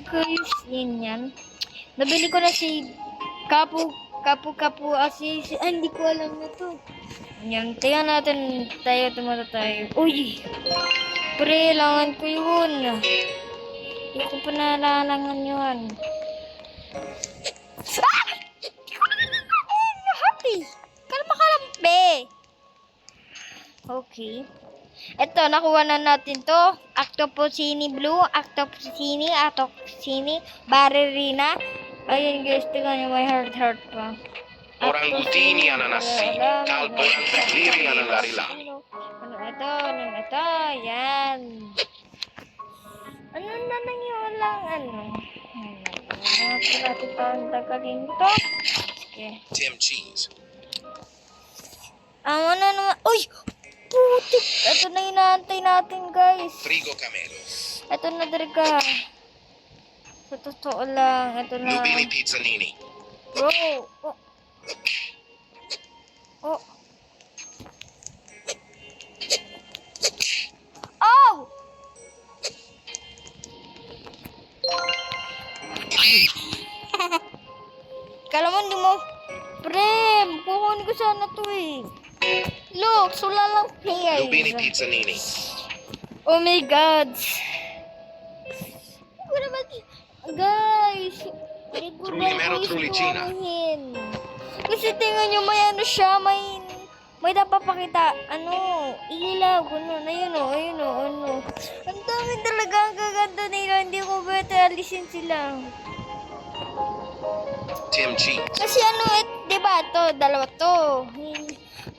Guys, yan. Nabili ko na si Kapu hindi ko alam na to. Yan, tingnan natin tumata tayo. Uy! Pre, langan ko yun. Hindi ko pa nalalangan yun. Ah! Happy! Kalma ka lang, be! Okay. Ito, nakuha na natin to. Octopuccini Blue, Octopuccini, Ballerina. Ayun guys, tingnan nyo, may heart pa. Orangutini ananasini, kalbolang bekliri ananarila. Ano ito, yan. Ano na nangyulang, natin parang tagalin ito. Sige. Tim Cheese. Ano naman, uy! Putik! Ito na inaantay natin, guys. Frigo Camelo. Ito na, Driga. Sa totoo lang, ito na. Lubini Pizzanini. Bro! Oh! Oh! Kala mo, hindi mo. Prem! Kukunin ko sana to eh. Look, sula lang pay. Lubini Pizzanini. Oh my God. Guys. Trulimero Trulicina. Kasi tingnan nyo, may ano siya, may napapakita, ilaw, ayun o. Ang dami talaga, ang gaganda nila, hindi ko pwede alisin sila. Tim Cheese. Kasi diba to, dalawa to.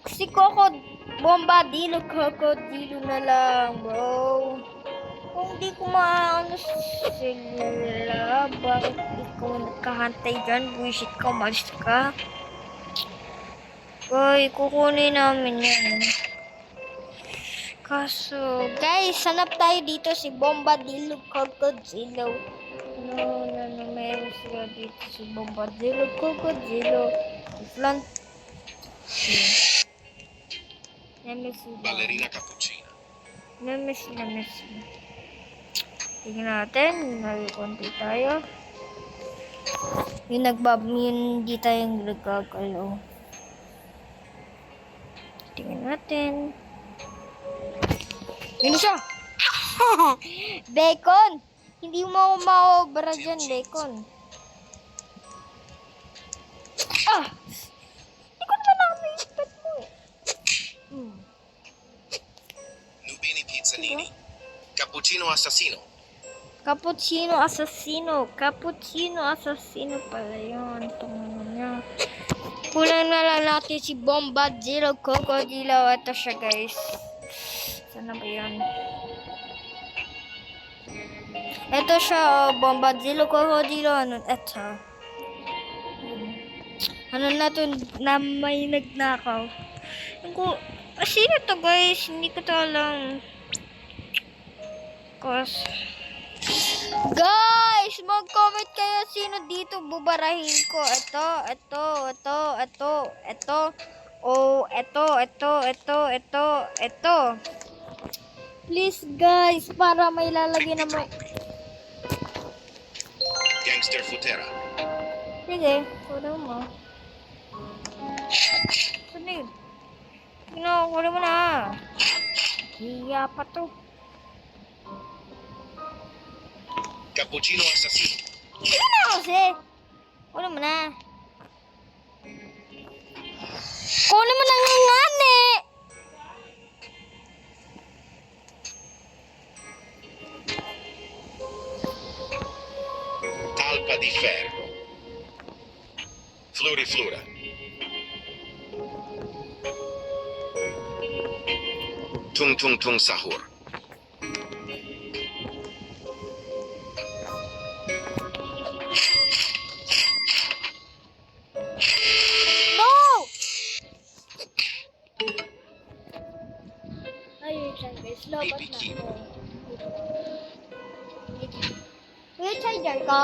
Si Coco Bombadillo na lang, bro. Kung di ko maano sila, bakit ikaw nagkahantay dyan? Buisit ka, umalis ka. Boy, kukunin namin yan. Kaso, guys, hanap tayo dito si Bombadillo Crocodilo. Meron sila dito si Bombadillo Crocodilo. Flan. Ballerina Cappuccina. Namis. Tingnan natin, nagkonti tayo. Hindi tayong nagkagalaw. Tingnan natin. Yun siya! Bacon! Hindi mo ako maobra dyan, bacon. Ah! Hindi ko naman nakaka-expect mo eh. Lubini Pizzanini. Cappuccino Assassino. Cappuccino Assassino pala yun. Ito niya. Kulang na lang natin si Bombadillo Crocodilo. Ito siya, guys. Sana ba yun? Ito siya, Bombadillo Crocodilo. Ito. Na to, na may nagnakaw. Sino to, guys? Hindi ko to alam. Guys, mag-comment kayo sino dito bubarahin ko. Ito. Please, guys, para may lalagay na may... Gangster Futera. Sige, kunin mo. Sunod. Kunin mo na. Hiya pa to. Cappuccino Assassino. Sige na kasi. Kunin mo na. Kunin mo na nga eh. Talpa di Ferro. Floriflora. Tung Tung Tung Sahur. BBQ. May charger ka?